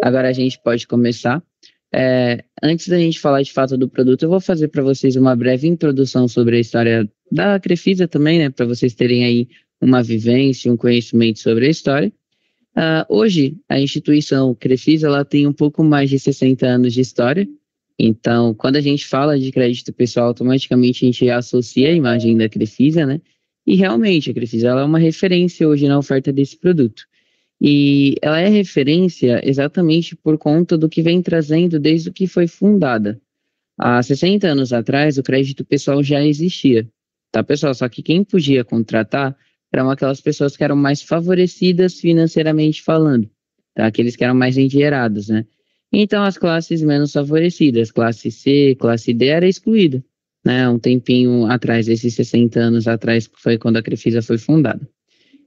Agora a gente pode começar. Antes da gente falar de fato do produto, eu vou fazer para vocês uma breve introdução sobre a história da Crefisa também, né? Para vocês terem aí uma vivência, um conhecimento sobre a história. Hoje, a instituição Crefisa, ela tem um pouco mais de 60 anos de história. Então, quando a gente fala de crédito pessoal, automaticamente a gente associa a imagem da Crefisa, né? E realmente, a Crefisa ela é uma referência hoje na oferta desse produto. E ela é referência exatamente por conta do que vem trazendo desde que foi fundada. Há 60 anos atrás, o crédito pessoal já existia, tá, pessoal? Só que quem podia contratar eram aquelas pessoas que eram mais favorecidas financeiramente falando, tá? Aqueles que eram mais endinheirados, né? Então, as classes menos favorecidas, classe C, classe D, era excluída, né? Um tempinho atrás, esses 60 anos atrás, que foi quando a Crefisa foi fundada.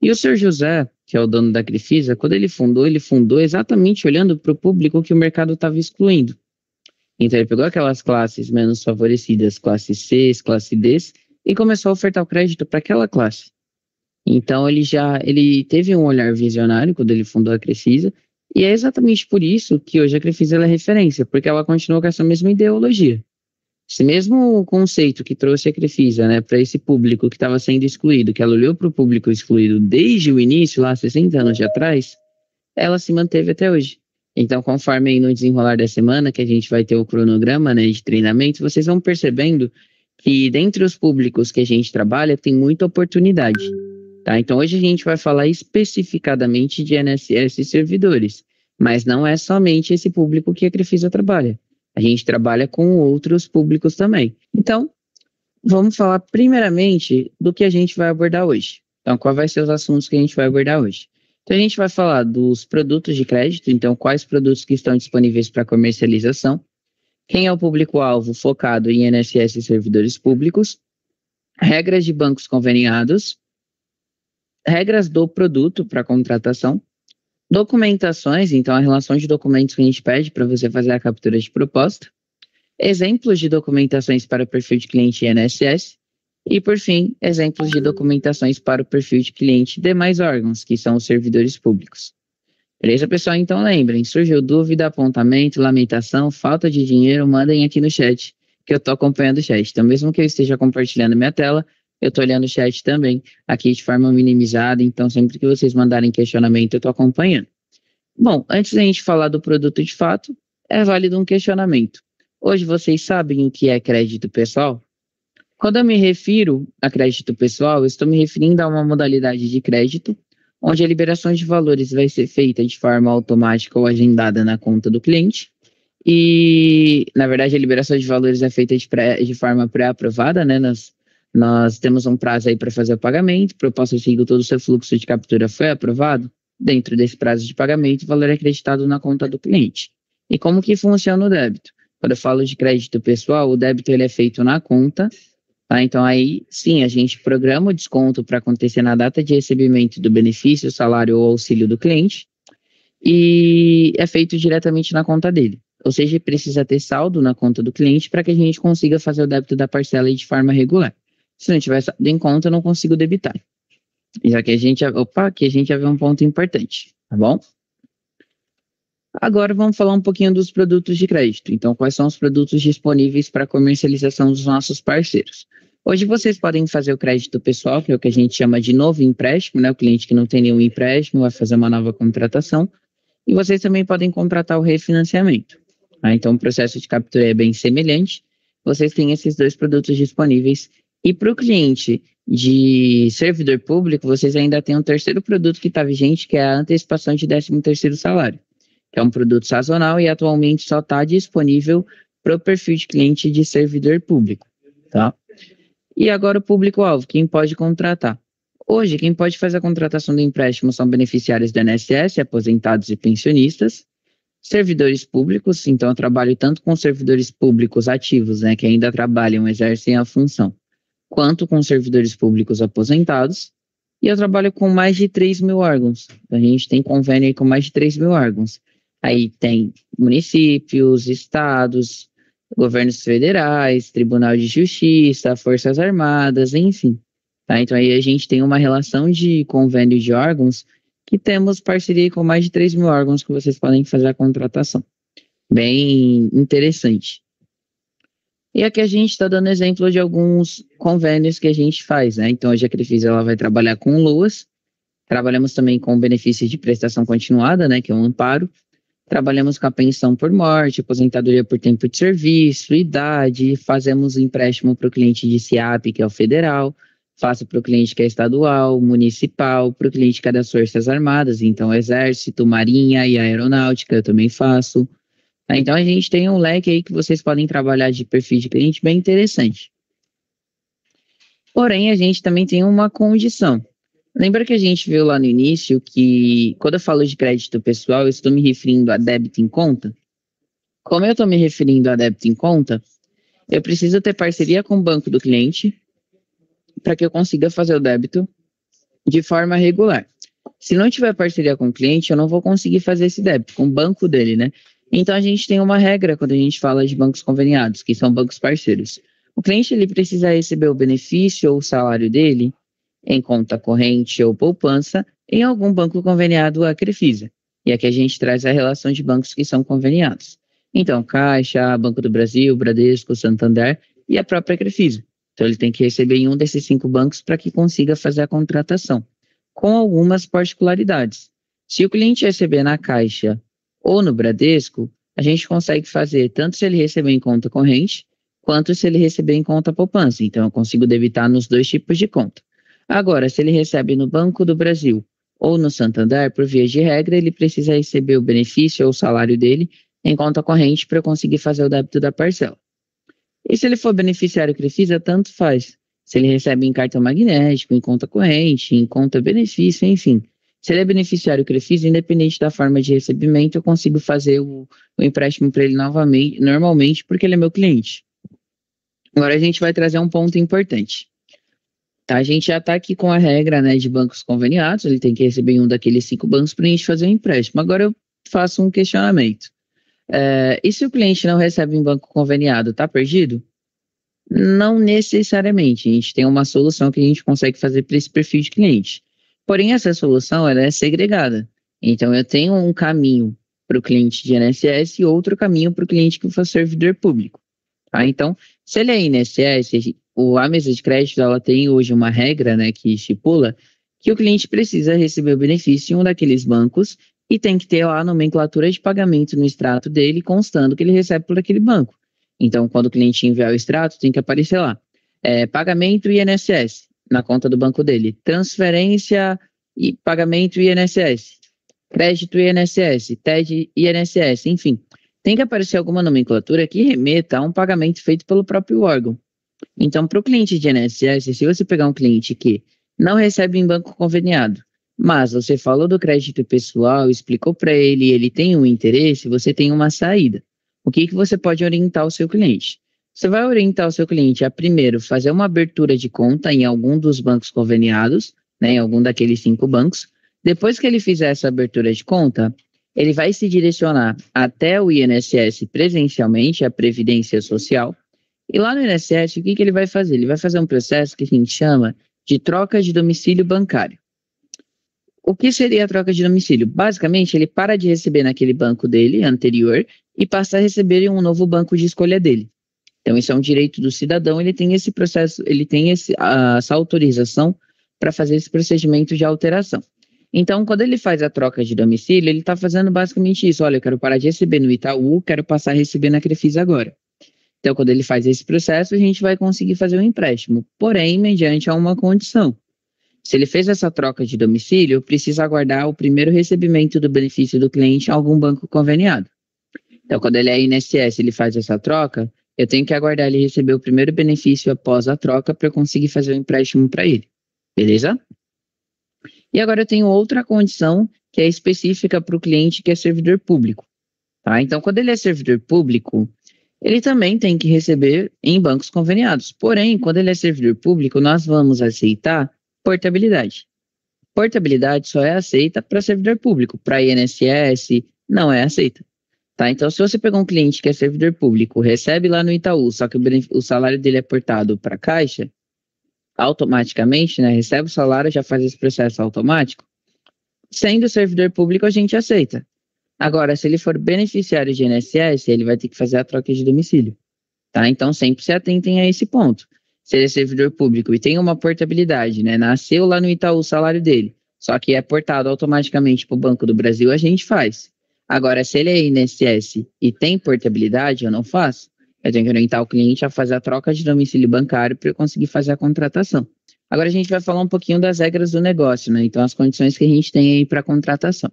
E o Sr. José, que é o dono da Crefisa, quando ele fundou exatamente olhando para o público que o mercado estava excluindo. Então ele pegou aquelas classes menos favorecidas, classe C, classe D, e começou a ofertar o crédito para aquela classe. Então ele teve um olhar visionário quando ele fundou a Crefisa, e é exatamente por isso que hoje a Crefisa é referência, porque ela continua com essa mesma ideologia. Esse mesmo conceito que trouxe a Crefisa, né, para esse público que estava sendo excluído, que ela olhou para o público excluído desde o início, lá 60 anos de atrás, ela se manteve até hoje. Então, conforme aí no desenrolar da semana, que a gente vai ter o cronograma, né, de treinamento, vocês vão percebendo que dentre os públicos que a gente trabalha, tem muita oportunidade, tá? Então, hoje a gente vai falar especificadamente de NSS servidores, mas não é somente esse público que a Crefisa trabalha. A gente trabalha com outros públicos também. Então, vamos falar primeiramente do que a gente vai abordar hoje. Então, quais vão ser os assuntos que a gente vai abordar hoje? Então, a gente vai falar dos produtos de crédito, então, quais produtos que estão disponíveis para comercialização, quem é o público-alvo focado em INSS e servidores públicos, regras de bancos conveniados, regras do produto para contratação, documentações, então, a relação de documentos que a gente pede para você fazer a captura de proposta, exemplos de documentações para o perfil de cliente INSS e, por fim, exemplos de documentações para o perfil de cliente de demais órgãos, que são os servidores públicos. Beleza, pessoal? Então lembrem, surgiu dúvida, apontamento, lamentação, falta de dinheiro, mandem aqui no chat, que eu estou acompanhando o chat. Então, mesmo que eu esteja compartilhando minha tela, eu estou olhando o chat também, aqui de forma minimizada, então sempre que vocês mandarem questionamento, eu estou acompanhando. Bom, antes da gente falar do produto de fato, é válido um questionamento. Hoje vocês sabem o que é crédito pessoal? Quando eu me refiro a crédito pessoal, eu estou me referindo a uma modalidade de crédito onde a liberação de valores vai ser feita de forma automática ou agendada na conta do cliente. E, na verdade, a liberação de valores é feita de forma pré-aprovada, né? Nós temos um prazo aí para fazer o pagamento, proposta de que todo o seu fluxo de captura foi aprovado. Dentro desse prazo de pagamento, o valor é acreditado na conta do cliente. E como que funciona o débito? Quando eu falo de crédito pessoal, o débito ele é feito na conta, tá? Então aí sim, a gente programa o desconto para acontecer na data de recebimento do benefício, salário ou auxílio do cliente e é feito diretamente na conta dele. Ou seja, precisa ter saldo na conta do cliente para que a gente consiga fazer o débito da parcela de forma regular. Se não tiver saldo em conta, eu não consigo debitar. Já que aqui a gente já vê um ponto importante, tá bom? Agora vamos falar um pouquinho dos produtos de crédito. Então, quais são os produtos disponíveis para comercialização dos nossos parceiros? Hoje vocês podem fazer o crédito pessoal, que é o que a gente chama de novo empréstimo, né? O cliente que não tem nenhum empréstimo vai fazer uma nova contratação. E vocês também podem contratar o refinanciamento, tá? Então, o processo de captura é bem semelhante. Vocês têm esses dois produtos disponíveis. E para o cliente de servidor público, vocês ainda têm um terceiro produto que está vigente, que é a antecipação de 13º salário, que é um produto sazonal e atualmente só está disponível para o perfil de cliente de servidor público, tá? E agora o público-alvo, quem pode contratar? Hoje, quem pode fazer a contratação do empréstimo são beneficiários do INSS, aposentados e pensionistas, servidores públicos, então eu trabalho tanto com servidores públicos ativos, né, que ainda trabalham, exercem a função, quanto com servidores públicos aposentados, e eu trabalho com mais de 3 mil órgãos. A gente tem convênio aí com mais de 3 mil órgãos. Aí tem municípios, estados, governos federais, Tribunal de Justiça, Forças Armadas, enfim. Tá? Então aí a gente tem uma relação de convênio de órgãos que temos parceria com mais de 3 mil órgãos que vocês podem fazer a contratação. Bem interessante. E aqui a gente está dando exemplo de alguns convênios que a gente faz, né? Então, hoje a Crefisa ela vai trabalhar com LOAS, trabalhamos também com benefícios de prestação continuada, né? Que é um amparo. Trabalhamos com a pensão por morte, aposentadoria por tempo de serviço, idade, fazemos empréstimo para o cliente de SIAP, que é o federal, faço para o cliente que é estadual, municipal, para o cliente que é das Forças Armadas, então Exército, Marinha e Aeronáutica, eu também faço. Então a gente tem um leque aí que vocês podem trabalhar de perfil de cliente bem interessante. Porém, a gente também tem uma condição. Lembra que a gente viu lá no início que, quando eu falo de crédito pessoal, eu estou me referindo a débito em conta? Como eu estou me referindo a débito em conta, eu preciso ter parceria com o banco do cliente para que eu consiga fazer o débito de forma regular. Se não tiver parceria com o cliente, eu não vou conseguir fazer esse débito com o banco dele, né? Então, a gente tem uma regra quando a gente fala de bancos conveniados, que são bancos parceiros. O cliente ele precisa receber o benefício ou o salário dele em conta corrente ou poupança em algum banco conveniado à Crefisa. E aqui a gente traz a relação de bancos que são conveniados. Então, Caixa, Banco do Brasil, Bradesco, Santander e a própria Crefisa. Então, ele tem que receber em um desses 5 bancos para que consiga fazer a contratação, com algumas particularidades. Se o cliente receber na Caixa ou no Bradesco, a gente consegue fazer tanto se ele receber em conta corrente, quanto se ele receber em conta poupança. Então, eu consigo debitar nos 2 tipos de conta. Agora, se ele recebe no Banco do Brasil ou no Santander, por via de regra, ele precisa receber o benefício ou o salário dele em conta corrente para conseguir fazer o débito da parcela. E se ele for beneficiário Crefisa, tanto faz. Se ele recebe em cartão magnético, em conta corrente, em conta benefício, enfim. Se ele é beneficiário Crefisa, independente da forma de recebimento, eu consigo fazer o empréstimo para ele novamente, normalmente, porque ele é meu cliente. Agora a gente vai trazer um ponto importante. Tá, a gente já está aqui com a regra, né, de bancos conveniados, ele tem que receber em um daqueles 5 bancos para a gente fazer um empréstimo. Agora eu faço um questionamento. E se o cliente não recebe em banco conveniado, está perdido? Não necessariamente. A gente tem uma solução que a gente consegue fazer para esse perfil de cliente. Porém, essa solução ela é segregada. Então, eu tenho um caminho para o cliente de INSS e outro caminho para o cliente que for servidor público. Tá? Então, se ele é INSS, a mesa de crédito ela tem hoje uma regra, né, que estipula que o cliente precisa receber o benefício em um daqueles bancos e tem que ter lá a nomenclatura de pagamento no extrato dele, constando que ele recebe por aquele banco. Então, quando o cliente enviar o extrato, tem que aparecer lá. Pagamento INSS, na conta do banco dele. Transferência e pagamento INSS. Crédito INSS, TED INSS, enfim. Tem que aparecer alguma nomenclatura que remeta a um pagamento feito pelo próprio órgão. Então, para o cliente de INSS, se você pegar um cliente que não recebe em banco conveniado, mas você falou do crédito pessoal, explicou para ele, ele tem um interesse, você tem uma saída. O que você pode orientar o seu cliente? Você vai orientar o seu cliente a, primeiro, fazer uma abertura de conta em algum dos bancos conveniados, né, em algum daqueles 5 bancos. Depois que ele fizer essa abertura de conta, ele vai se direcionar até o INSS presencialmente, a Previdência Social. E lá no INSS, o que ele vai fazer? Ele vai fazer um processo que a gente chama de troca de domicílio bancário. O que seria a troca de domicílio? Basicamente, ele para de receber naquele banco dele anterior e passa a receber em um novo banco de escolha dele. Então, isso é um direito do cidadão, ele tem esse processo, ele tem essa autorização para fazer esse procedimento de alteração. Então, quando ele faz a troca de domicílio, ele está fazendo basicamente isso. Olha, eu quero parar de receber no Itaú, quero passar a receber na Crefisa agora. Então, quando ele faz esse processo, a gente vai conseguir fazer um empréstimo, porém, mediante uma condição. Se ele fez essa troca de domicílio, precisa aguardar o primeiro recebimento do benefício do cliente em algum banco conveniado. Então, quando ele é INSS, ele faz essa troca, eu tenho que aguardar ele receber o primeiro benefício após a troca para eu conseguir fazer o empréstimo para ele. Beleza? E agora eu tenho outra condição que é específica para o cliente que é servidor público. Tá? Então, quando ele é servidor público, ele também tem que receber em bancos conveniados. Porém, quando ele é servidor público, nós vamos aceitar portabilidade. Portabilidade só é aceita para servidor público. Para INSS, não é aceita. Tá? Então, se você pegar um cliente que é servidor público, recebe lá no Itaú, só que o salário dele é portado para a Caixa, automaticamente, né, recebe o salário, já faz esse processo automático, Sendo servidor público, a gente aceita. Agora, se ele for beneficiário de INSS, ele vai ter que fazer a troca de domicílio, tá? Então, sempre se atentem a esse ponto. Se ele é servidor público e tem uma portabilidade, né? Nasceu lá no Itaú o salário dele, só que é portado automaticamente para o Banco do Brasil, a gente faz. Agora, se ele é INSS e tem portabilidade, eu não faço. Eu tenho que orientar o cliente a fazer a troca de domicílio bancário para eu conseguir fazer a contratação. Agora a gente vai falar um pouquinho das regras do negócio, né? Então, as condições que a gente tem aí para contratação.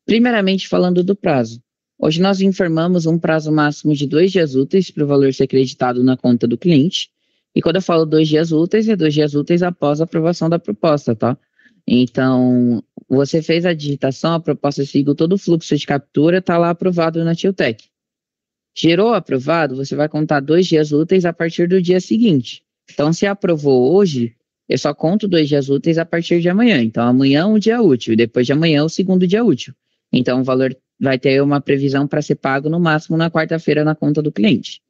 Primeiramente, falando do prazo. Hoje nós informamos um prazo máximo de 2 dias úteis para o valor ser creditado na conta do cliente. E quando eu falo 2 dias úteis, é 2 dias úteis após a aprovação da proposta, tá? Então, você fez a digitação, a proposta seguiu todo o fluxo de captura, está lá aprovado na Tiltec. Gerou aprovado, você vai contar 2 dias úteis a partir do dia seguinte. Então, se aprovou hoje, eu só conto 2 dias úteis a partir de amanhã. Então, amanhã é um dia útil, e depois de amanhã é o segundo dia útil. Então, o valor vai ter uma previsão para ser pago no máximo na quarta-feira na conta do cliente.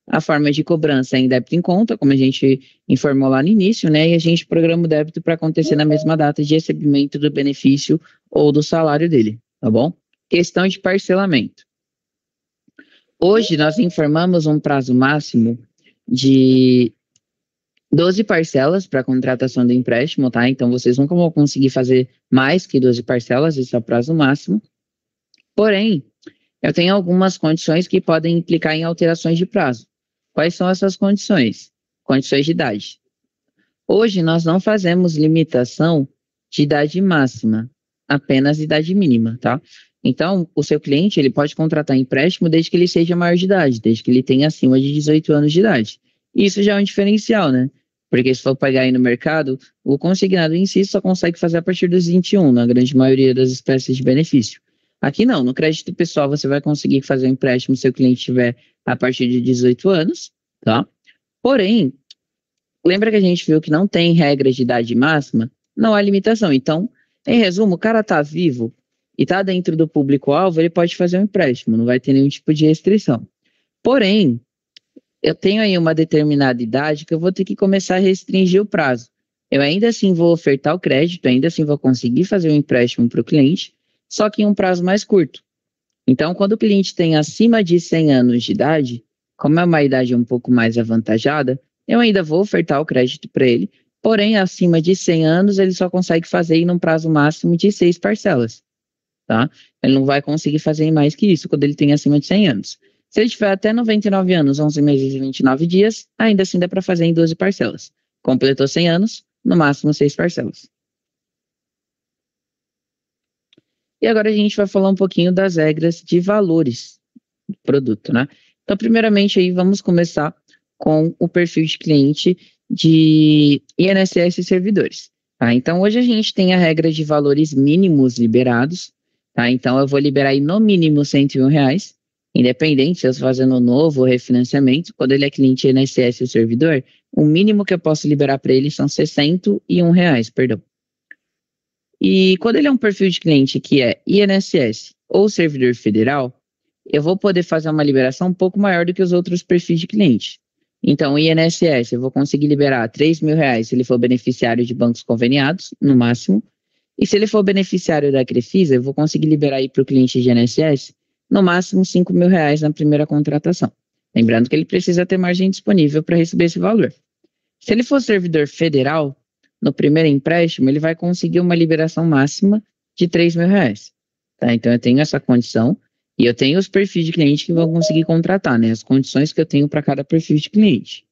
A forma de cobrança é em débito em conta, como a gente informou lá no início, né? E a gente programa o débito para acontecer na mesma data de recebimento do benefício ou do salário dele, tá bom? Questão de parcelamento. Hoje nós informamos um prazo máximo de 12 parcelas para a contratação do empréstimo, tá? Então vocês nunca vão conseguir fazer mais que 12 parcelas, esse é o prazo máximo. Porém, eu tenho algumas condições que podem implicar em alterações de prazo. Quais são essas condições? Condições de idade. Hoje nós não fazemos limitação de idade máxima, apenas idade mínima, tá? Então, o seu cliente ele pode contratar empréstimo desde que ele seja maior de idade, desde que ele tenha acima de 18 anos de idade. Isso já é um diferencial, né? Porque se for pegar aí no mercado, o consignado em si só consegue fazer a partir dos 21, na grande maioria das espécies de benefício. Aqui não, no crédito pessoal você vai conseguir fazer um empréstimo se o seu cliente tiver a partir de 18 anos, tá? Porém, lembra que a gente viu que não tem regra de idade máxima? Não há limitação. Então, em resumo, o cara tá vivo e tá dentro do público-alvo, ele pode fazer um empréstimo, não vai ter nenhum tipo de restrição. Porém, eu tenho aí uma determinada idade que eu vou ter que começar a restringir o prazo. Eu ainda assim vou ofertar o crédito, ainda assim vou conseguir fazer um empréstimo para o cliente, só que em um prazo mais curto. Então, quando o cliente tem acima de 100 anos de idade, como é uma idade um pouco mais avantajada, eu ainda vou ofertar o crédito para ele, porém, acima de 100 anos, ele só consegue fazer em um prazo máximo de 6 parcelas, tá? Ele não vai conseguir fazer em mais que isso quando ele tem acima de 100 anos. Se ele tiver até 99 anos, 11 meses e 29 dias, ainda assim dá para fazer em 12 parcelas. Completou 100 anos, no máximo 6 parcelas. E agora a gente vai falar um pouquinho das regras de valores do produto, né? Então, primeiramente, aí vamos começar com o perfil de cliente de INSS e servidores, tá? Então, hoje a gente tem a regra de valores mínimos liberados, tá? Então, eu vou liberar aí no mínimo R$ 101, independente se eu estou fazendo novo refinanciamento. Quando ele é cliente INSS e o servidor, o mínimo que eu posso liberar para ele são R$ 61, perdão. E quando ele é um perfil de cliente que é INSS ou servidor federal, eu vou poder fazer uma liberação um pouco maior do que os outros perfis de cliente. Então, o INSS, eu vou conseguir liberar R$ 3.000 se ele for beneficiário de bancos conveniados, no máximo. E se ele for beneficiário da Crefisa, eu vou conseguir liberar aí para o cliente de INSS, no máximo R$ 5.000 na primeira contratação. Lembrando que ele precisa ter margem disponível para receber esse valor. Se ele for servidor federal, no primeiro empréstimo, ele vai conseguir uma liberação máxima de R$ 3.000. Tá? Então, eu tenho essa condição e eu tenho os perfis de cliente que vão conseguir contratar, né? As condições que eu tenho para cada perfil de cliente.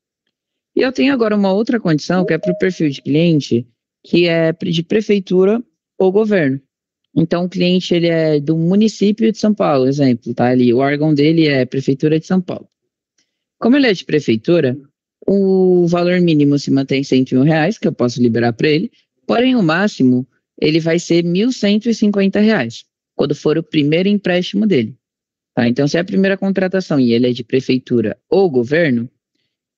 E eu tenho agora uma outra condição que é para o perfil de cliente que é de prefeitura ou governo. Então, o cliente ele é do município de São Paulo, exemplo, tá? Ali, o órgão dele é Prefeitura de São Paulo. Como ele é de prefeitura, o valor mínimo se mantém R$ 101, que eu posso liberar para ele, porém o máximo ele vai ser R$ 1.150, quando for o primeiro empréstimo dele. Tá? Então, se é a primeira contratação e ele é de prefeitura ou governo,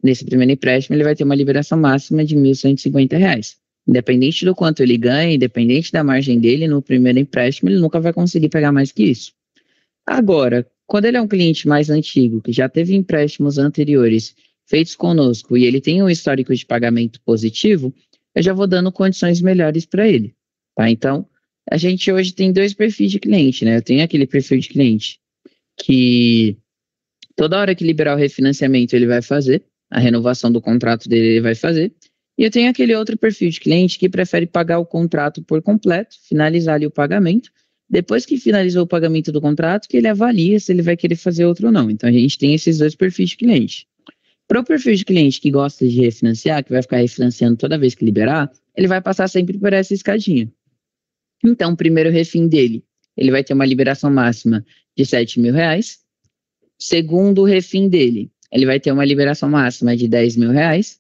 nesse primeiro empréstimo ele vai ter uma liberação máxima de R$ 1.150. Independente do quanto ele ganha, independente da margem dele, no primeiro empréstimo ele nunca vai conseguir pegar mais que isso. Agora, quando ele é um cliente mais antigo, que já teve empréstimos anteriores feitos conosco e ele tem um histórico de pagamento positivo, eu já vou dando condições melhores para ele, tá? Então, A gente hoje tem dois perfis de cliente, né? Eu tenho aquele perfil de cliente que toda hora que liberar o refinanciamento ele vai fazer, a renovação do contrato dele ele vai fazer. E eu tenho aquele outro perfil de cliente que prefere pagar o contrato por completo, finalizar ali o pagamento. Depois que finalizou o pagamento do contrato, que ele avalia se ele vai querer fazer outro ou não. Então a gente tem esses dois perfis de cliente. Para o perfil de cliente que gosta de refinanciar, que vai ficar refinanciando toda vez que liberar, ele vai passar sempre por essa escadinha. Então, o primeiro refim dele, ele vai ter uma liberação máxima de R$ 7.000. Segundo refim dele, ele vai ter uma liberação máxima de R$ 10.000.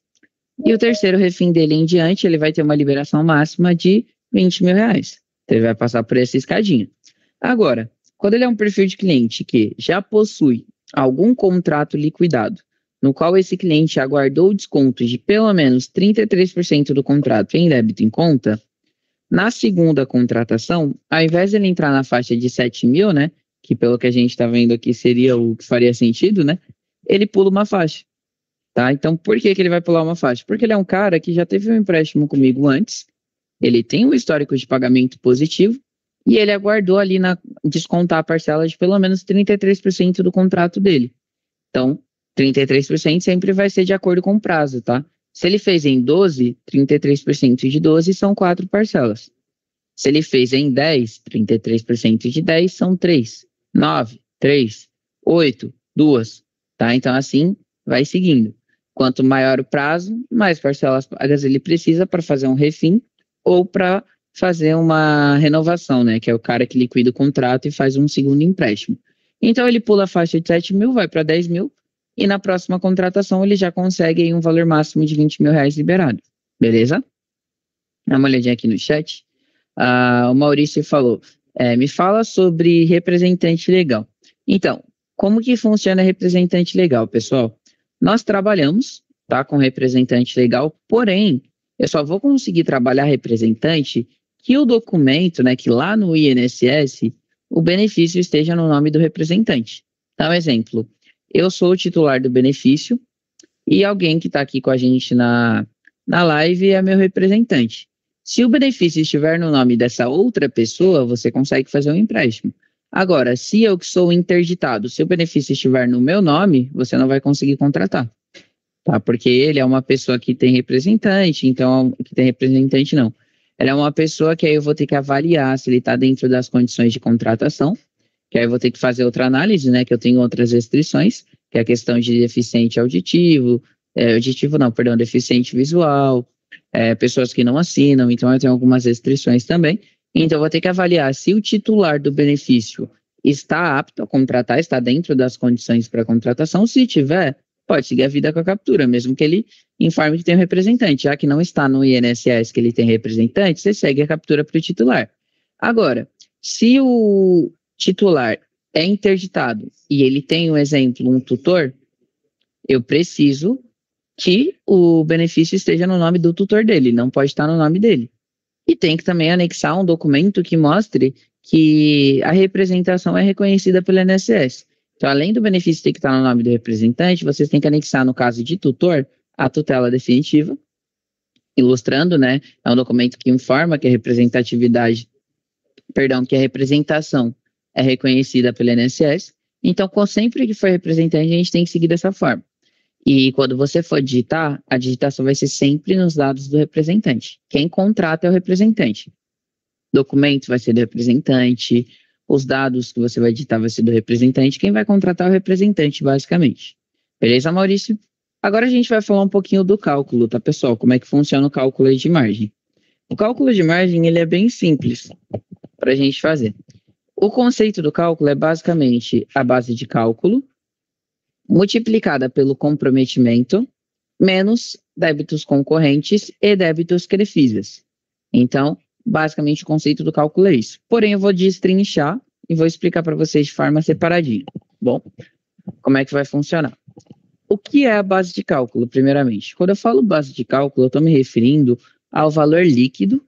E o terceiro refim dele em diante, ele vai ter uma liberação máxima de R$ 20.000. Então, ele vai passar por essa escadinha. Agora, quando ele é um perfil de cliente que já possui algum contrato liquidado, no qual esse cliente aguardou o desconto de pelo menos 33% do contrato em débito em conta, na segunda contratação, ao invés de ele entrar na faixa de 7.000, né, que pelo que a gente está vendo aqui seria o que faria sentido, né, ele pula uma faixa, tá? Então, por que ele vai pular uma faixa? Porque ele é um cara que já teve um empréstimo comigo antes, ele tem um histórico de pagamento positivo e ele aguardou ali descontar a parcela de pelo menos 33% do contrato dele. Então, 33% sempre vai ser de acordo com o prazo, tá? Se ele fez em 12, 33% de 12 são 4 parcelas. Se ele fez em 10, 33% de 10 são 3. 9, 3, 8, 2. Tá? Então, assim, vai seguindo. Quanto maior o prazo, mais parcelas pagas ele precisa para fazer um refim ou para fazer uma renovação, né? Que é o cara que liquida o contrato e faz um segundo empréstimo. Então, ele pula a faixa de 7.000, vai para 10.000. E na próxima contratação ele já consegue aí um valor máximo de R$ 20.000 liberado. Beleza? Dá uma olhadinha aqui no chat. O Maurício falou, me fala sobre representante legal. Então, como que funciona representante legal, pessoal? Nós trabalhamos, tá, com representante legal, porém, eu só vou conseguir trabalhar representante que o documento, né, que lá no INSS, o benefício esteja no nome do representante. Então, exemplo, eu sou o titular do benefício e alguém que está aqui com a gente na live é meu representante. Se o benefício estiver no nome dessa outra pessoa, você consegue fazer um empréstimo. Agora, se eu que sou interditado, se o benefício estiver no meu nome, você não vai conseguir contratar. Tá? Porque ele é uma pessoa que tem representante, então, que tem representante não. Ela é uma pessoa que aí eu vou ter que avaliar se ele está dentro das condições de contratação, que aí eu vou ter que fazer outra análise, né, que eu tenho outras restrições, que é a questão de deficiente auditivo, deficiente visual, pessoas que não assinam, então eu tenho algumas restrições também. Então eu vou ter que avaliar se o titular do benefício está apto a contratar, está dentro das condições para contratação. Se tiver, pode seguir a vida com a captura, mesmo que ele informe que tem um representante. Já que não está no INSS que ele tem representante, você segue a captura para o titular. Agora, se o titular é interditado e ele tem, um exemplo, um tutor, eu preciso que o benefício esteja no nome do tutor dele, não pode estar no nome dele. E tem que também anexar um documento que mostre que a representação é reconhecida pelo INSS. Então, além do benefício ter que estar no nome do representante, vocês têm que anexar, no caso de tutor, a tutela definitiva, ilustrando, né? É um documento que informa que a que a representação é reconhecida pelo INSS. Então, sempre que for representante, a gente tem que seguir dessa forma. E quando você for digitar, a digitação vai ser sempre nos dados do representante. Quem contrata é o representante. Documento vai ser do representante, os dados que você vai digitar vai ser do representante, quem vai contratar é o representante, basicamente. Beleza, Maurício? Agora a gente vai falar um pouquinho do cálculo, tá, pessoal? Como é que funciona o cálculo de margem. O cálculo de margem, ele é bem simples para a gente fazer. O conceito do cálculo é basicamente a base de cálculo multiplicada pelo comprometimento menos débitos concorrentes e débitos crefisas. Então, basicamente o conceito do cálculo é isso. Porém, eu vou destrinchar e vou explicar para vocês de forma separadinha. Bom, como é que vai funcionar? O que é a base de cálculo, primeiramente? Quando eu falo base de cálculo, eu estou me referindo ao valor líquido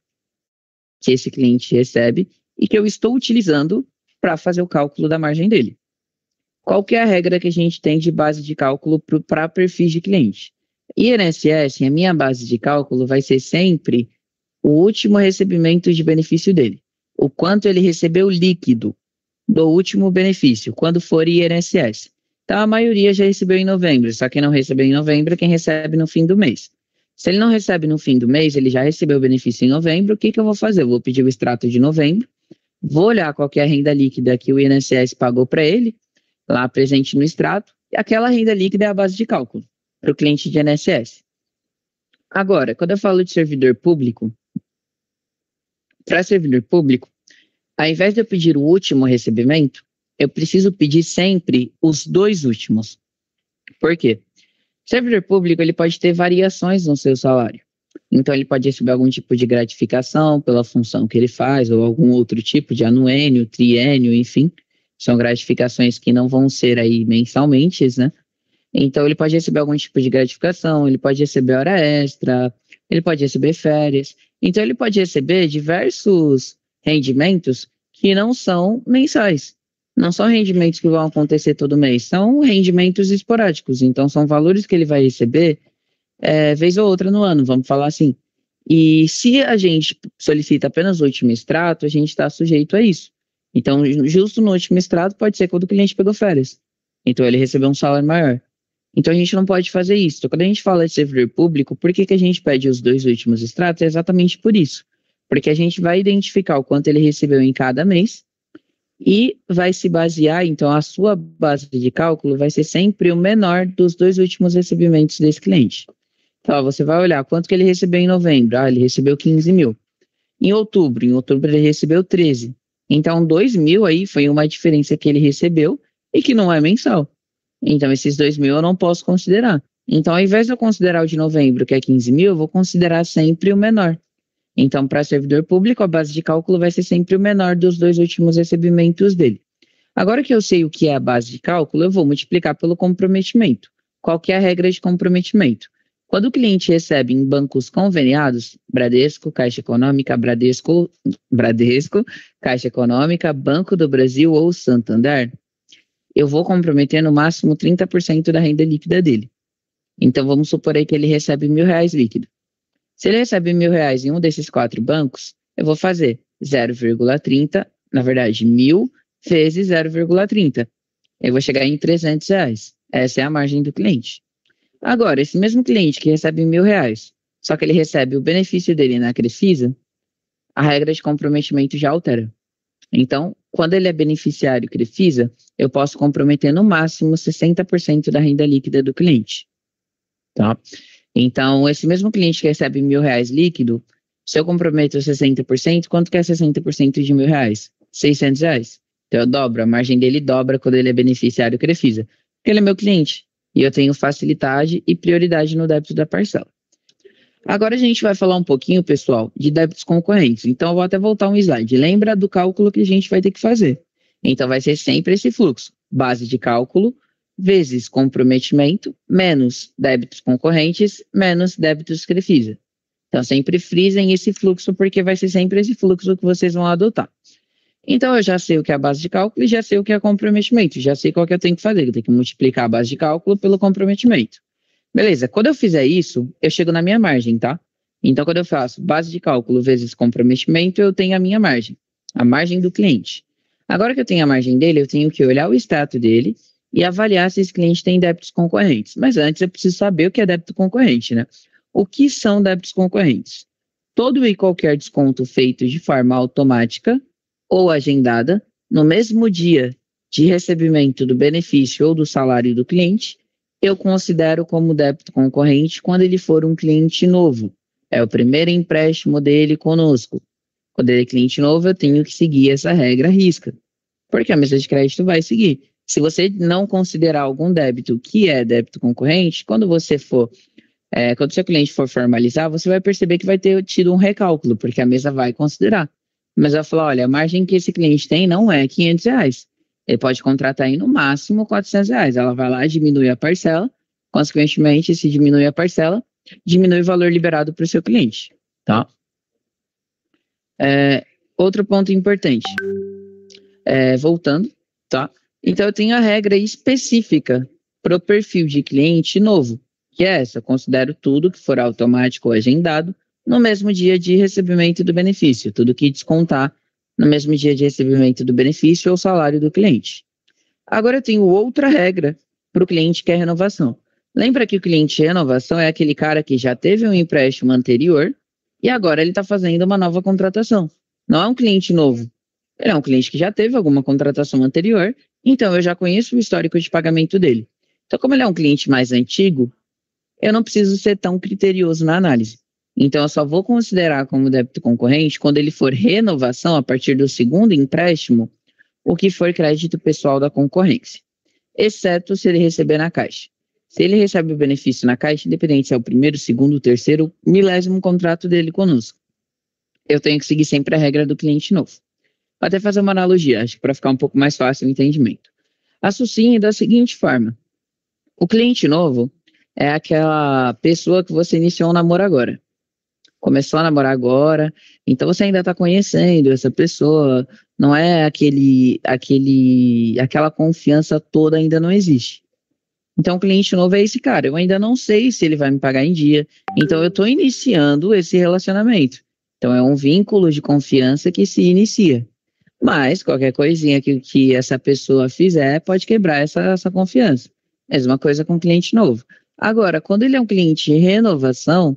que esse cliente recebe e que eu estou utilizando para fazer o cálculo da margem dele. Qual que é a regra que a gente tem de base de cálculo para perfis de cliente? INSS, a minha base de cálculo vai ser sempre o último recebimento de benefício dele. o quanto ele recebeu líquido do último benefício, quando for INSS. Então, a maioria já recebeu em novembro, só quem não recebeu em novembro é quem recebe no fim do mês. Se ele não recebe no fim do mês, ele já recebeu o benefício em novembro, o que eu vou fazer? Eu vou pedir o extrato de novembro, vou olhar qual que é a renda líquida que o INSS pagou para ele, lá presente no extrato, e aquela renda líquida é a base de cálculo para o cliente de INSS. Agora, quando eu falo de servidor público, para servidor público, ao invés de eu pedir o último recebimento, eu preciso pedir sempre os dois últimos. Por quê? O servidor público ele pode ter variações no seu salário. Então, ele pode receber algum tipo de gratificação pela função que ele faz, ou algum outro tipo de anuênio, triênio, enfim. São gratificações que não vão ser aí mensalmente, né? Então, ele pode receber algum tipo de gratificação, ele pode receber hora extra, ele pode receber férias. Então, ele pode receber diversos rendimentos que não são mensais. Não são rendimentos que vão acontecer todo mês, são rendimentos esporádicos. Então, são valores que ele vai receber vez ou outra no ano, vamos falar assim. E se a gente solicita apenas o último extrato, a gente está sujeito a isso. Então, justo no último extrato, pode ser quando o cliente pegou férias. Então, ele recebeu um salário maior. Então, a gente não pode fazer isso. Então, quando a gente fala de servidor público, por que a gente pede os dois últimos extratos? É exatamente por isso. Porque a gente vai identificar o quanto ele recebeu em cada mês e vai se basear, então, a sua base de cálculo vai ser sempre o menor dos dois últimos recebimentos desse cliente. Então, você vai olhar quanto que ele recebeu em novembro. Ele recebeu 15 mil. Em outubro ele recebeu 13. Então, 2 mil aí foi uma diferença que ele recebeu e que não é mensal. Então, esses 2 mil eu não posso considerar. Então, ao invés de eu considerar o de novembro, que é 15 mil, eu vou considerar sempre o menor. Então, para servidor público, a base de cálculo vai ser sempre o menor dos dois últimos recebimentos dele. Agora que eu sei o que é a base de cálculo, eu vou multiplicar pelo comprometimento. Qual que é a regra de comprometimento? Quando o cliente recebe em bancos conveniados, Bradesco, Caixa Econômica, Bradesco, Caixa Econômica, Banco do Brasil ou Santander, eu vou comprometer no máximo 30% da renda líquida dele. Então, vamos supor aí que ele recebe R$1.000 líquido. Se ele recebe R$1.000 em um desses 4 bancos, eu vou fazer 0,30, na verdade, 1.000 vezes 0,30. Eu vou chegar em R$300. Essa é a margem do cliente. Agora, esse mesmo cliente que recebe R$1.000, só que ele recebe o benefício dele na Crefisa, a regra de comprometimento já altera. Então, quando ele é beneficiário Crefisa, eu posso comprometer no máximo 60% da renda líquida do cliente. Tá? Então, esse mesmo cliente que recebe R$1.000 líquido, se eu comprometo 60%, quanto que é 60% de R$1.000? R$600. Então, eu dobro, a margem dele dobra quando ele é beneficiário Crefisa, porque ele é meu cliente. E eu tenho facilidade e prioridade no débito da parcela. Agora a gente vai falar um pouquinho, pessoal, de débitos concorrentes. Então, eu vou até voltar um slide. Lembra do cálculo que a gente vai ter que fazer. Então, vai ser sempre esse fluxo. Base de cálculo, vezes comprometimento, menos débitos concorrentes, menos débitos Crefisa. Então, sempre frisem esse fluxo, porque vai ser sempre esse fluxo que vocês vão adotar. Então, eu já sei o que é a base de cálculo e já sei o que é comprometimento. Já sei qual que eu tenho que fazer. Eu tenho que multiplicar a base de cálculo pelo comprometimento. Beleza, quando eu fizer isso, eu chego na minha margem, tá? Então, quando eu faço base de cálculo vezes comprometimento, eu tenho a minha margem, a margem do cliente. Agora que eu tenho a margem dele, eu tenho que olhar o extrato dele e avaliar se esse cliente tem débitos concorrentes. Mas antes eu preciso saber o que é débito concorrente, né? O que são débitos concorrentes? Todo e qualquer desconto feito de forma automática ou agendada no mesmo dia de recebimento do benefício ou do salário do cliente, eu considero como débito concorrente quando ele for um cliente novo. É o primeiro empréstimo dele conosco. Quando ele é cliente novo, eu tenho que seguir essa regra à risca, porque a mesa de crédito vai seguir. Se você não considerar algum débito que é débito concorrente, quando quando o seu cliente for formalizar, você vai perceber que vai ter tido um recálculo, porque a mesa vai considerar. Mas vai falar, olha, a margem que esse cliente tem não é R$500. Ele pode contratar aí no máximo R$400. Ela vai lá, diminui a parcela, consequentemente, se diminui a parcela, diminui o valor liberado para o seu cliente, tá? Outro ponto importante, voltando, tá? Então, eu tenho a regra específica para o perfil de cliente novo, que é essa: eu considero tudo que for automático ou agendado no mesmo dia de recebimento do benefício, tudo que descontar no mesmo dia de recebimento do benefício ou salário do cliente. Agora eu tenho outra regra para o cliente que é renovação. Lembra que o cliente de renovação é aquele cara que já teve um empréstimo anterior e agora ele está fazendo uma nova contratação. Não é um cliente novo. Ele é um cliente que já teve alguma contratação anterior, então eu já conheço o histórico de pagamento dele. Então, como ele é um cliente mais antigo, eu não preciso ser tão criterioso na análise. Então, eu só vou considerar como débito concorrente quando ele for renovação a partir do segundo empréstimo, o que for crédito pessoal da concorrência, exceto se ele receber na caixa. Se ele recebe o benefício na caixa, independente se é o primeiro, segundo, terceiro, milésimo contrato dele conosco, eu tenho que seguir sempre a regra do cliente novo. Vou até fazer uma analogia, acho que para ficar um pouco mais fácil o entendimento. Associe da seguinte forma: o cliente novo é aquela pessoa que você iniciou um namoro agora. Começou a namorar agora, então você ainda está conhecendo essa pessoa, não é aquela confiança toda ainda não existe. Então o cliente novo é esse cara, eu ainda não sei se ele vai me pagar em dia, então eu estou iniciando esse relacionamento. Então é um vínculo de confiança que se inicia. Mas qualquer coisinha que essa pessoa fizer pode quebrar essa confiança. Mesma coisa com cliente novo. Agora, quando ele é um cliente de renovação,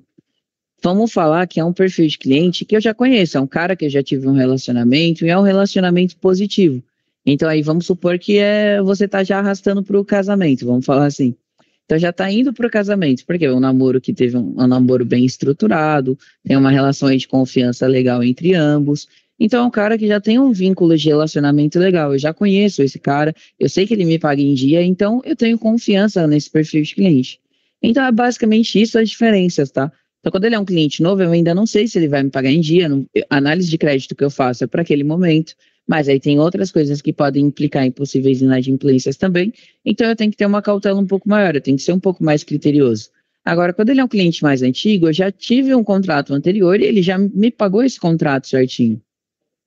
vamos falar que é um perfil de cliente que eu já conheço, é um cara que eu já tive um relacionamento e é um relacionamento positivo. Então aí vamos supor que você está já arrastando para o casamento, vamos falar assim. Então já está indo para o casamento, porque é um namoro que teve um namoro bem estruturado, tem uma relação aí de confiança legal entre ambos. Então é um cara que já tem um vínculo de relacionamento legal, eu já conheço esse cara, eu sei que ele me paga em dia, então eu tenho confiança nesse perfil de cliente. Então é basicamente isso as diferenças, tá? Então, quando ele é um cliente novo, eu ainda não sei se ele vai me pagar em dia. A análise de crédito que eu faço é para aquele momento, mas aí tem outras coisas que podem implicar em possíveis inadimplências também. Então, eu tenho que ter uma cautela um pouco maior, eu tenho que ser um pouco mais criterioso. Agora, quando ele é um cliente mais antigo, eu já tive um contrato anterior e ele já me pagou esse contrato certinho.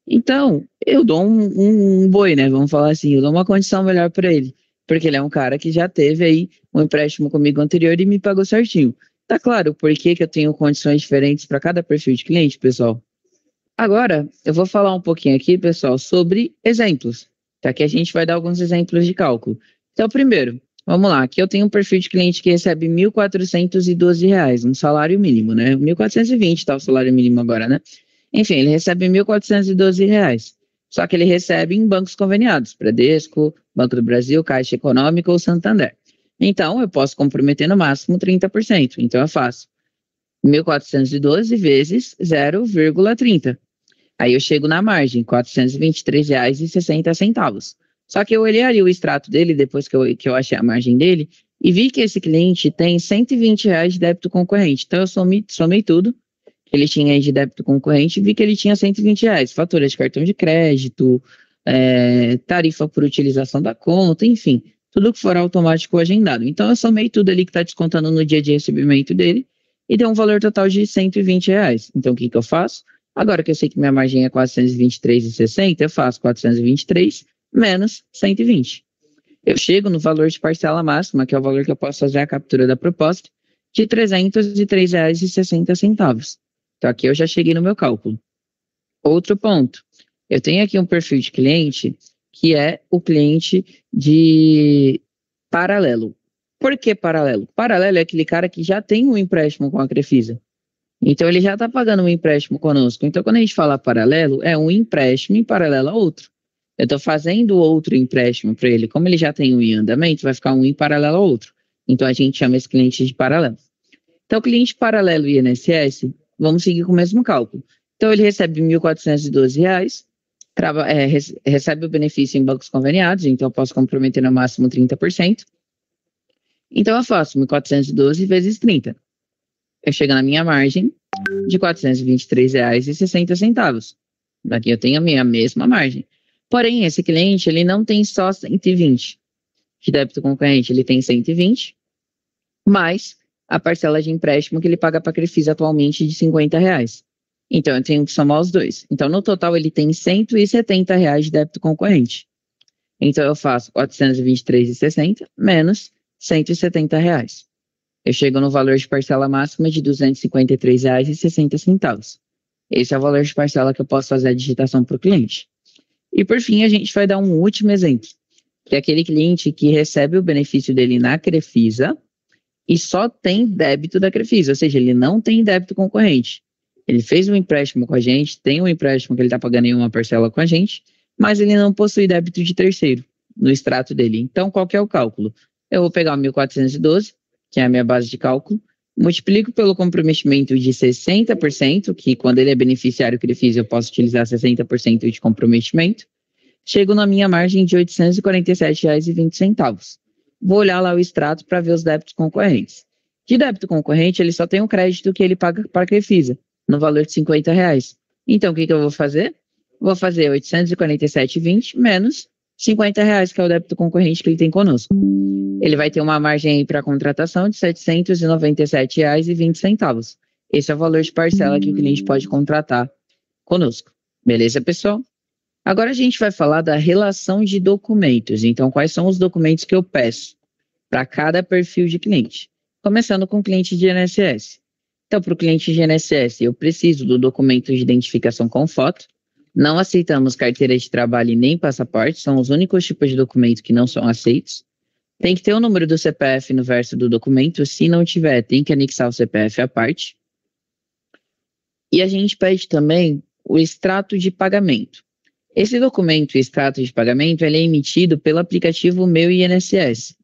Então, eu dou um boi, né? Vamos falar assim, eu dou uma condição melhor para ele, porque ele é um cara que já teve aí um empréstimo comigo anterior e me pagou certinho. Tá claro por que eu tenho condições diferentes para cada perfil de cliente, pessoal? Agora, eu vou falar um pouquinho aqui, pessoal, sobre exemplos, tá? Que a gente vai dar alguns exemplos de cálculo. Então, primeiro, vamos lá, aqui eu tenho um perfil de cliente que recebe R$ 1.412, um salário mínimo, né? 1.420 tá o salário mínimo agora, né? Enfim, ele recebe R$ 1.412. Só que ele recebe em bancos conveniados, Bradesco, Banco do Brasil, Caixa Econômica ou Santander. Então, eu posso comprometer no máximo 30%. Então, eu faço 1.412 vezes 0,30. Aí eu chego na margem, R$ 423,60. Só que eu olharia o extrato dele, depois que eu achei a margem dele, e vi que esse cliente tem R$ 120 de débito concorrente. Então, eu somei tudo que ele tinha aí de débito concorrente e vi que ele tinha R$ 120. Fatura de cartão de crédito, tarifa por utilização da conta, enfim, tudo que for automático ou agendado. Então, eu somei tudo ali que está descontando no dia de recebimento dele e deu um valor total de R$ 120. Então, o que eu faço? Agora que eu sei que minha margem é 423,60, eu faço 423 menos 120. Eu chego no valor de parcela máxima, que é o valor que eu posso fazer a captura da proposta, de R$ 303,60. Então, aqui eu já cheguei no meu cálculo. Outro ponto. Eu tenho aqui um perfil de cliente que é o cliente de paralelo. Por que paralelo? Paralelo é aquele cara que já tem um empréstimo com a Crefisa. Então, ele já está pagando um empréstimo conosco. Então, quando a gente fala paralelo, é um empréstimo em paralelo a outro. Eu estou fazendo outro empréstimo para ele. Como ele já tem um em andamento, vai ficar um em paralelo ao outro. Então, a gente chama esse cliente de paralelo. Então, o cliente paralelo INSS, vamos seguir com o mesmo cálculo. Então, ele recebe R$ 1.412, recebe o benefício em bancos conveniados, então eu posso comprometer no máximo 30%. Então, eu faço 1.412 vezes 30. Eu chego na minha margem de R$ 423,60. Daqui eu tenho a minha mesma margem. Porém, esse cliente, ele não tem só 120 de débito concorrente, ele tem 120, mais a parcela de empréstimo que ele paga para a Crefisa atualmente de R$ 50. Então, eu tenho que somar os dois. Então, no total, ele tem R$ 170 de débito concorrente. Então, eu faço 423,60 menos R$ 170. Eu chego no valor de parcela máxima de R$ 253,60. Esse é o valor de parcela que eu posso fazer a digitação para o cliente. E por fim, a gente vai dar um último exemplo, que é aquele cliente que recebe o benefício dele na Crefisa e só tem débito da Crefisa, ou seja, ele não tem débito concorrente. Ele fez um empréstimo com a gente, tem um empréstimo que ele está pagando em uma parcela com a gente, mas ele não possui débito de terceiro no extrato dele. Então, qual que é o cálculo? Eu vou pegar o 1.412, que é a minha base de cálculo, multiplico pelo comprometimento de 60%, que quando ele é beneficiário Crefisa eu posso utilizar 60% de comprometimento, chego na minha margem de R$ 847,20. Vou olhar lá o extrato para ver os débitos concorrentes. De débito concorrente, ele só tem o crédito que ele paga para a Crefisa, no valor de R$ 50. Então, o que eu vou fazer? Vou fazer 847,20 menos R$ 50, que é o débito concorrente que ele tem conosco. Ele vai ter uma margem para contratação de R$ 797,20. Esse é o valor de parcela que o cliente pode contratar conosco. Beleza, pessoal? Agora a gente vai falar da relação de documentos. Então, quais são os documentos que eu peço para cada perfil de cliente? Começando com o cliente de INSS. Então, para o cliente de INSS, eu preciso do documento de identificação com foto. Não aceitamos carteira de trabalho e nem passaporte, são os únicos tipos de documento que não são aceitos. Tem que ter o número do CPF no verso do documento. Se não tiver, tem que anexar o CPF à parte. E a gente pede também o extrato de pagamento. Esse documento, o extrato de pagamento, ele é emitido pelo aplicativo Meu INSS.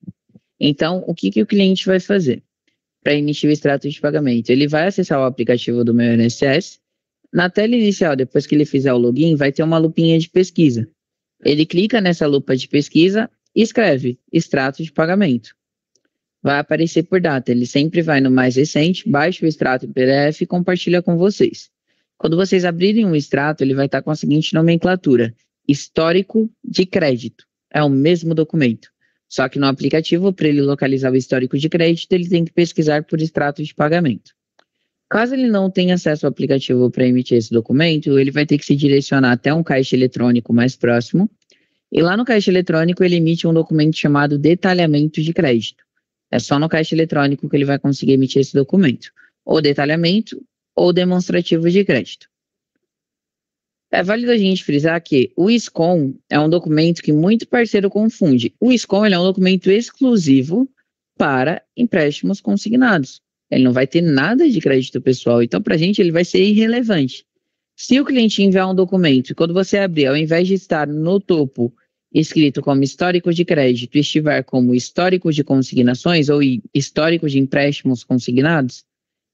Então, o que o cliente vai fazer para emitir o extrato de pagamento? Ele vai acessar o aplicativo do Meu INSS. Na tela inicial, depois que ele fizer o login, vai ter uma lupinha de pesquisa. Ele clica nessa lupa de pesquisa e escreve extrato de pagamento. Vai aparecer por data. Ele sempre vai no mais recente, baixa o extrato em PDF e compartilha com vocês. Quando vocês abrirem um extrato, ele vai estar com a seguinte nomenclatura: histórico de crédito. É o mesmo documento. Só que no aplicativo, para ele localizar o histórico de crédito, ele tem que pesquisar por extrato de pagamento. Caso ele não tenha acesso ao aplicativo para emitir esse documento, ele vai ter que se direcionar até um caixa eletrônico mais próximo. E lá no caixa eletrônico, ele emite um documento chamado detalhamento de crédito. É só no caixa eletrônico que ele vai conseguir emitir esse documento. Ou detalhamento, ou demonstrativo de crédito. É válido a gente frisar que o SCOM é um documento que muito parceiro confunde. O SCOM ele é um documento exclusivo para empréstimos consignados. Ele não vai ter nada de crédito pessoal, então para a gente ele vai ser irrelevante. Se o cliente enviar um documento e quando você abrir, ao invés de estar no topo escrito como histórico de crédito, estiver como histórico de consignações ou histórico de empréstimos consignados,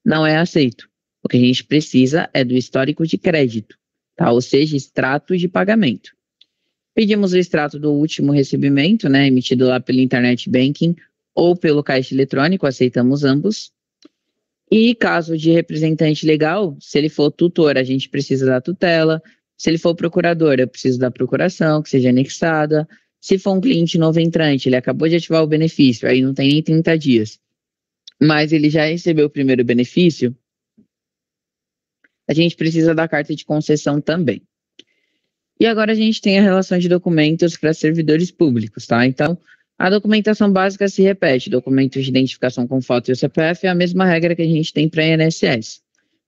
não é aceito. O que a gente precisa é do histórico de crédito, tá? Ou seja, extrato de pagamento. Pedimos o extrato do último recebimento, né, emitido lá pelo Internet Banking ou pelo caixa eletrônico, aceitamos ambos. E caso de representante legal, se ele for tutor, a gente precisa da tutela. Se ele for procurador, eu preciso da procuração, que seja anexada. Se for um cliente novo entrante, ele acabou de ativar o benefício, aí não tem nem 30 dias, mas ele já recebeu o primeiro benefício, a gente precisa da carta de concessão também. E agora a gente tem a relação de documentos para servidores públicos, tá? Então, a documentação básica se repete, documentos de identificação com foto e o CPF é a mesma regra que a gente tem para a INSS.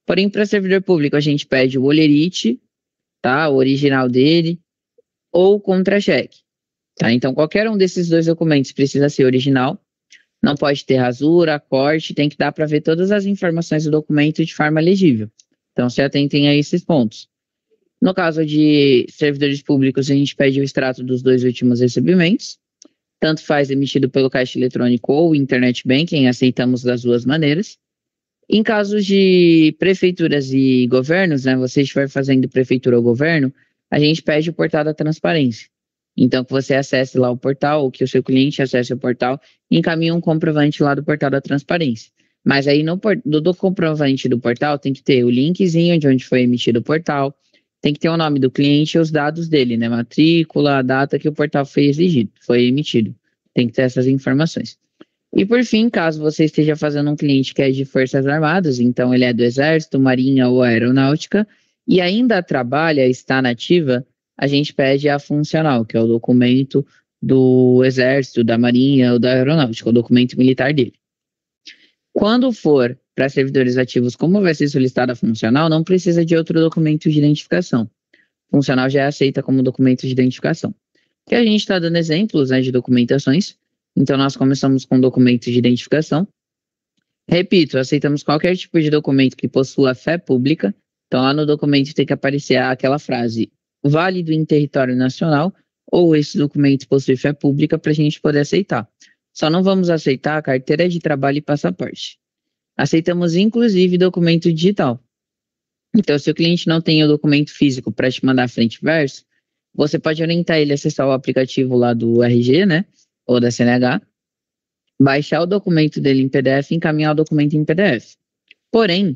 Porém, para servidor público, a gente pede o olerite, tá? O original dele, ou o contra-cheque, tá? Então, qualquer um desses dois documentos precisa ser original, não pode ter rasura, corte, tem que dar para ver todas as informações do documento de forma legível. Então, se atentem a esses pontos. No caso de servidores públicos, a gente pede o extrato dos 2 últimos recebimentos, tanto faz emitido pelo caixa eletrônico ou Internet Banking, aceitamos das duas maneiras. Em casos de prefeituras e governos, né, você estiver fazendo prefeitura ou governo, a gente pede o portal da transparência. Então, que você acesse lá o portal, ou que o seu cliente acesse o portal e encaminhe um comprovante lá do portal da transparência. Mas aí do comprovante do portal tem que ter o linkzinho de onde foi emitido o portal, tem que ter o nome do cliente e os dados dele, né? Matrícula, a data que o portal foi emitido. Tem que ter essas informações. E por fim, caso você esteja fazendo um cliente que é de Forças Armadas, então ele é do Exército, Marinha ou Aeronáutica, e ainda trabalha, está na ativa, a gente pede a funcional, que é o documento do Exército, da Marinha ou da Aeronáutica, o documento militar dele. Quando for para servidores ativos, como vai ser solicitada a funcional, não precisa de outro documento de identificação. Funcional já é aceita como documento de identificação. Que a gente está dando exemplos, né, de documentações. Então, nós começamos com documento de identificação. Repito, aceitamos qualquer tipo de documento que possua fé pública. Então, lá no documento tem que aparecer aquela frase válido em território nacional ou esse documento possui fé pública para a gente poder aceitar. Só não vamos aceitar a carteira de trabalho e passaporte. Aceitamos, inclusive, documento digital. Então, se o cliente não tem o documento físico para te mandar frente e verso, você pode orientar ele a acessar o aplicativo lá do RG, né, ou da CNH, baixar o documento dele em PDF e encaminhar o documento em PDF. Porém,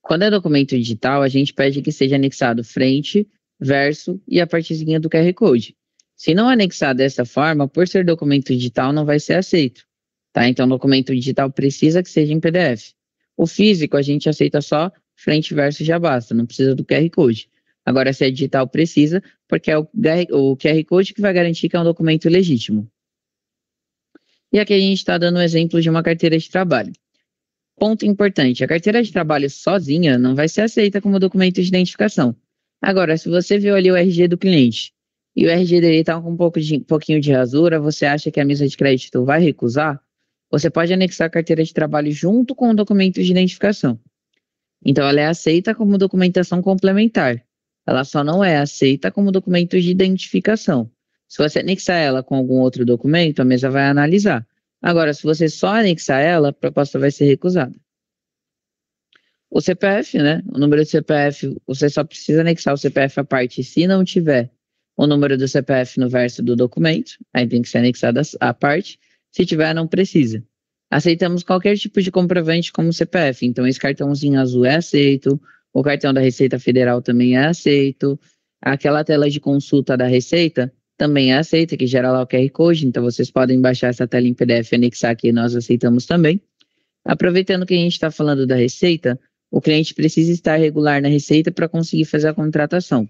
quando é documento digital, a gente pede que seja anexado frente, verso e a partezinha do QR Code. Se não anexar dessa forma, por ser documento digital, não vai ser aceito. Tá? Então, documento digital precisa que seja em PDF. O físico, a gente aceita só frente e verso já basta, não precisa do QR Code. Agora, se é digital, precisa, porque é o QR Code que vai garantir que é um documento legítimo. E aqui a gente está dando um exemplo de uma carteira de trabalho. Ponto importante, a carteira de trabalho sozinha não vai ser aceita como documento de identificação. Agora, se você viu ali o RG do cliente e o RG dele está com um pouquinho de rasura, você acha que a mesa de crédito vai recusar? Você pode anexar a carteira de trabalho junto com o documento de identificação. Então, ela é aceita como documentação complementar. Ela só não é aceita como documento de identificação. Se você anexar ela com algum outro documento, a mesa vai analisar. Agora, se você só anexar ela, a proposta vai ser recusada. O CPF, né? O número do CPF, você só precisa anexar o CPF à parte se não tiver o número do CPF no verso do documento. Aí tem que ser anexada à parte. Se tiver, não precisa. Aceitamos qualquer tipo de comprovante como CPF. Então, esse cartãozinho azul é aceito. O cartão da Receita Federal também é aceito. Aquela tela de consulta da Receita também é aceita, que gera lá o QR Code. Então, vocês podem baixar essa tela em PDF e anexar aqui, nós aceitamos também. Aproveitando que a gente está falando da Receita, o cliente precisa estar regular na Receita para conseguir fazer a contratação.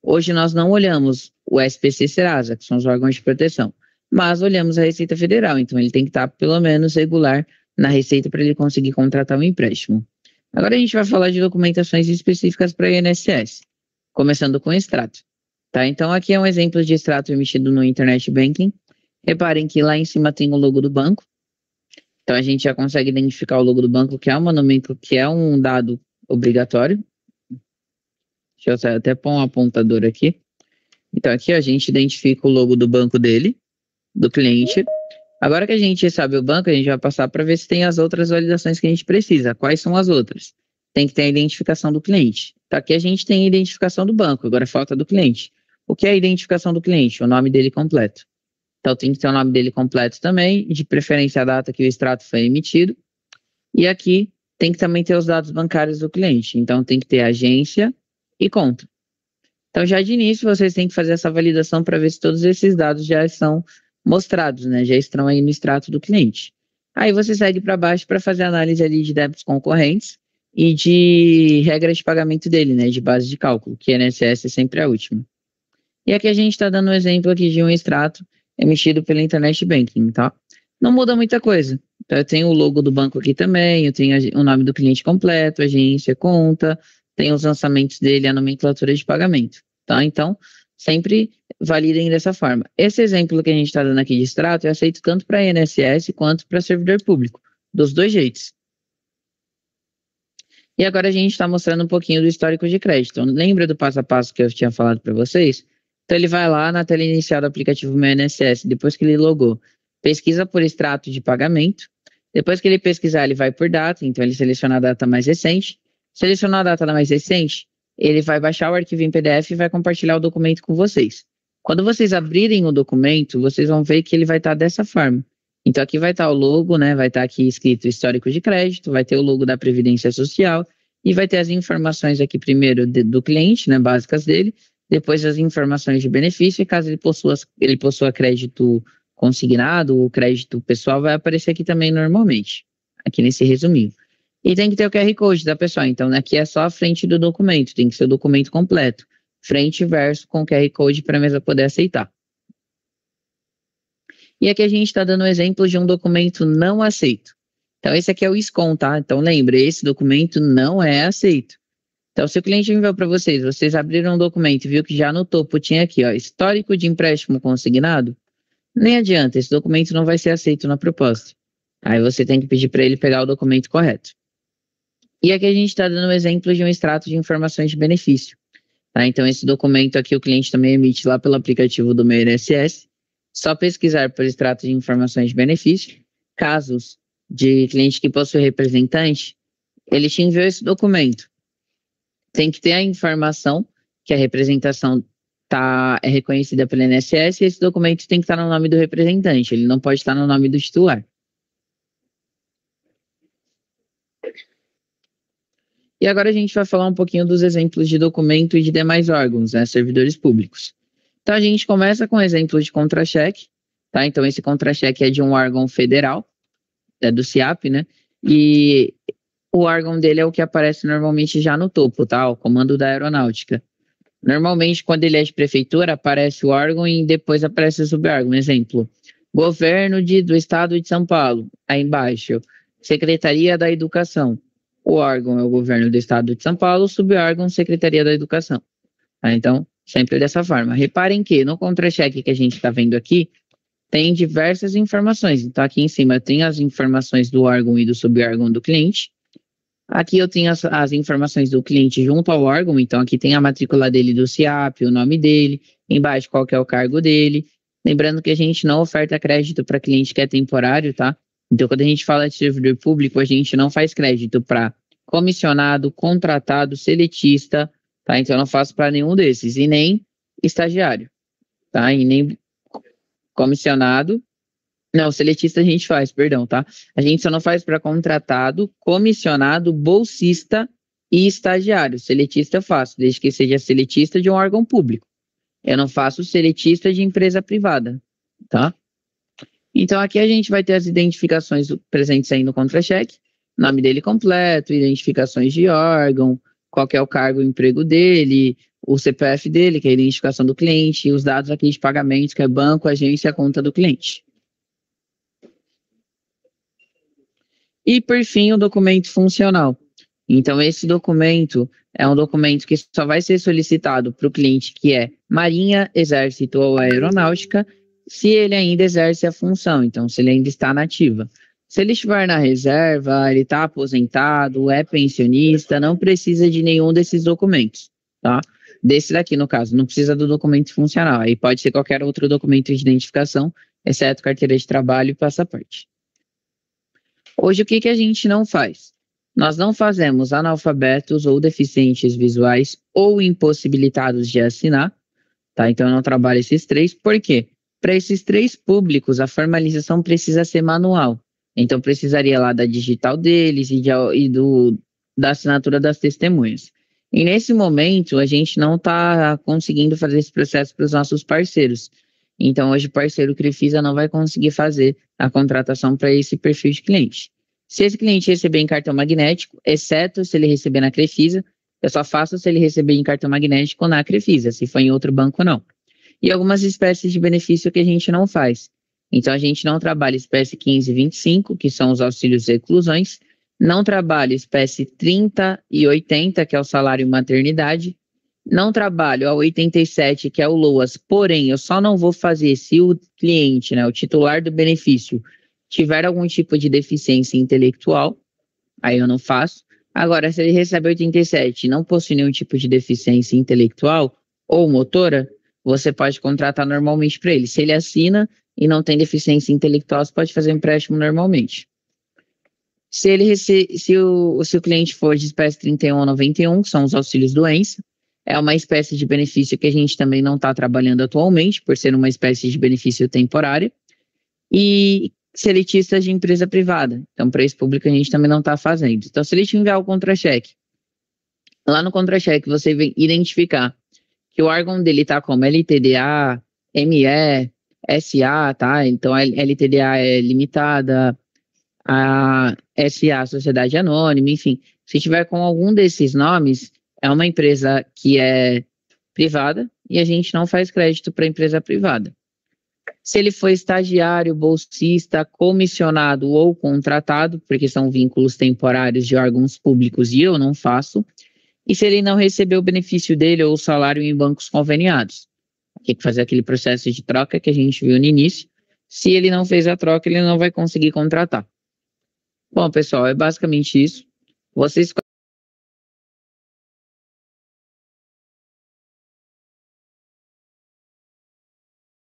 Hoje, nós não olhamos o SPC Serasa, que são os órgãos de proteção, mas olhamos a Receita Federal. Então, ele tem que estar, pelo menos, regular na Receita para ele conseguir contratar um empréstimo. Agora a gente vai falar de documentações específicas para INSS, começando com o extrato. Tá? Então aqui é um exemplo de extrato emitido no Internet Banking. Reparem que lá em cima tem o logo do banco. Então a gente já consegue identificar o logo do banco, que é um monumento, que é um dado obrigatório. Deixa eu até pôr um apontador aqui. Então aqui a gente identifica o logo do banco dele, do cliente. Agora que a gente sabe o banco, a gente vai passar para ver se tem as outras validações que a gente precisa. Quais são as outras? Tem que ter a identificação do cliente. Tá, aqui a gente tem a identificação do banco, agora falta do cliente. O que é a identificação do cliente? O nome dele completo. Então tem que ter o nome dele completo também, de preferência a data que o extrato foi emitido. E aqui tem que também ter os dados bancários do cliente. Então tem que ter agência e conta. Então já de início vocês têm que fazer essa validação para ver se todos esses dados já são mostrados, né? Já estão aí no extrato do cliente. Aí você segue para baixo para fazer a análise ali de débitos concorrentes e de regras de pagamento dele, né? De base de cálculo, que INSS é sempre a última. E aqui a gente está dando um exemplo aqui de um extrato emitido pela Internet Banking, tá? Não muda muita coisa. Então, eu tenho o logo do banco aqui também, eu tenho o nome do cliente completo, agência, conta, tem os lançamentos dele, a nomenclatura de pagamento, tá? Então, sempre validem dessa forma. Esse exemplo que a gente está dando aqui de extrato é aceito tanto para INSS quanto para servidor público, dos dois jeitos. E agora a gente está mostrando um pouquinho do histórico de crédito. Lembra do passo a passo que eu tinha falado para vocês? Então ele vai lá na tela inicial do aplicativo Meu INSS, depois que ele logou, pesquisa por extrato de pagamento. Depois que ele pesquisar, ele vai por data, então ele seleciona a data mais recente. Selecionou a data mais recente, ele vai baixar o arquivo em PDF e vai compartilhar o documento com vocês. Quando vocês abrirem o documento, vocês vão ver que ele vai estar dessa forma. Então aqui vai estar o logo, né? Vai estar aqui escrito histórico de crédito, vai ter o logo da Previdência Social e vai ter as informações aqui primeiro do cliente, né? Básicas dele, depois as informações de benefício e caso ele possua crédito consignado ou crédito pessoal, vai aparecer aqui também normalmente, aqui nesse resuminho. E tem que ter o QR Code da pessoa, então aqui é só a frente do documento, tem que ser o documento completo, frente e verso com QR Code para a mesa poder aceitar. E aqui a gente está dando um exemplo de um documento não aceito. Então, esse aqui é o ISCOM, tá? Então, lembre, esse documento não é aceito. Então, se o cliente enviou para vocês, vocês abriram um documento e viu que já no topo tinha aqui, ó, histórico de empréstimo consignado, nem adianta, esse documento não vai ser aceito na proposta. Aí você tem que pedir para ele pegar o documento correto. E aqui a gente está dando um exemplo de um extrato de informações de benefício. Tá? Então, esse documento aqui o cliente também emite lá pelo aplicativo do meu INSS. Só pesquisar por extrato de informações de benefício. Casos de cliente que possui representante, ele te enviou esse documento. Tem que ter a informação que a representação é reconhecida pelo INSS e esse documento tem que estar no nome do representante, ele não pode estar no nome do titular. E agora a gente vai falar um pouquinho dos exemplos de documento e de demais órgãos, né, servidores públicos. Então a gente começa com o exemplo de contra-cheque, tá? Então esse contra-cheque é de um órgão federal, é do CIAP, né? E o órgão dele é o que aparece normalmente já no topo, tá? O comando da aeronáutica. Normalmente, quando ele é de prefeitura, aparece o órgão e depois aparece o subórgão. Exemplo, governo do estado de São Paulo. Aí embaixo, Secretaria da Educação. O órgão é o governo do estado de São Paulo, o subórgão, Secretaria da Educação. Tá? Então, sempre dessa forma. Reparem que no contra-cheque que a gente está vendo aqui, tem diversas informações. Então, aqui em cima tem as informações do órgão e do subórgão do cliente. Aqui eu tenho as informações do cliente junto ao órgão, então aqui tem a matrícula dele do CIAP, o nome dele, embaixo qual que é o cargo dele. Lembrando que a gente não oferta crédito para cliente que é temporário, tá? Então, quando a gente fala de servidor público, a gente não faz crédito para comissionado, contratado, seletista, tá? Então, eu não faço para nenhum desses, e nem estagiário, tá? E nem comissionado. Não, seletista a gente faz, perdão, tá? A gente só não faz para contratado, comissionado, bolsista e estagiário. Seletista eu faço, desde que seja seletista de um órgão público. Eu não faço seletista de empresa privada, tá? Então aqui a gente vai ter as identificações presentes aí no contra-cheque, nome dele completo, identificações de órgão, qual que é o cargo e o emprego dele, o CPF dele, que é a identificação do cliente, e os dados aqui de pagamentos, que é banco, agência, conta do cliente. E, por fim, o documento funcional. Então, esse documento é um documento que só vai ser solicitado para o cliente que é Marinha, Exército ou Aeronáutica, se ele ainda exerce a função, então, se ele ainda está na ativa. Se ele estiver na reserva, ele está aposentado, é pensionista, não precisa de nenhum desses documentos, tá? Desse daqui, no caso, não precisa do documento funcional, aí pode ser qualquer outro documento de identificação, exceto carteira de trabalho e passaporte. Hoje, o que a gente não faz? Nós não fazemos analfabetos ou deficientes visuais ou impossibilitados de assinar, tá? Então, eu não trabalho esses três. Por quê? Para esses três públicos, a formalização precisa ser manual. Então, precisaria lá da digital deles da assinatura das testemunhas. E nesse momento, a gente não está conseguindo fazer esse processo para os nossos parceiros. Então, hoje o parceiro Crefisa não vai conseguir fazer a contratação para esse perfil de cliente. Se esse cliente receber em cartão magnético, exceto se ele receber na Crefisa, eu só faço se ele receber em cartão magnético na Crefisa, se for em outro banco, não. E algumas espécies de benefício que a gente não faz. Então, a gente não trabalha espécie 15 e 25, que são os auxílios e reclusões, não trabalha espécie 30 e 80, que é o salário e maternidade, não trabalho a 87, que é o LOAS, porém, eu só não vou fazer se o cliente, né, o titular do benefício, tiver algum tipo de deficiência intelectual, aí eu não faço. Agora, se ele recebe 87 e não possui nenhum tipo de deficiência intelectual ou motora, você pode contratar normalmente para ele. Se ele assina e não tem deficiência intelectual, você pode fazer um empréstimo normalmente. Se o cliente for de espécie 31 ou 91, que são os auxílios doença, é uma espécie de benefício que a gente também não está trabalhando atualmente, por ser uma espécie de benefício temporário, e seletistas de empresa privada. Então, para esse público, a gente também não está fazendo. Então, se ele te enviar o contra-cheque, lá no contra-cheque você vem identificar que o órgão dele está como LTDA, ME, SA, tá? Então, a LTDA é limitada, a SA, Sociedade Anônima, enfim. Se tiver com algum desses nomes, é uma empresa que é privada e a gente não faz crédito para empresa privada. Se ele foi estagiário, bolsista, comissionado ou contratado, porque são vínculos temporários de órgãos públicos e eu não faço, e se ele não recebeu o benefício dele ou o salário em bancos conveniados. Tem que fazer aquele processo de troca que a gente viu no início. Se ele não fez a troca, ele não vai conseguir contratar. Bom, pessoal, é basicamente isso. Vocês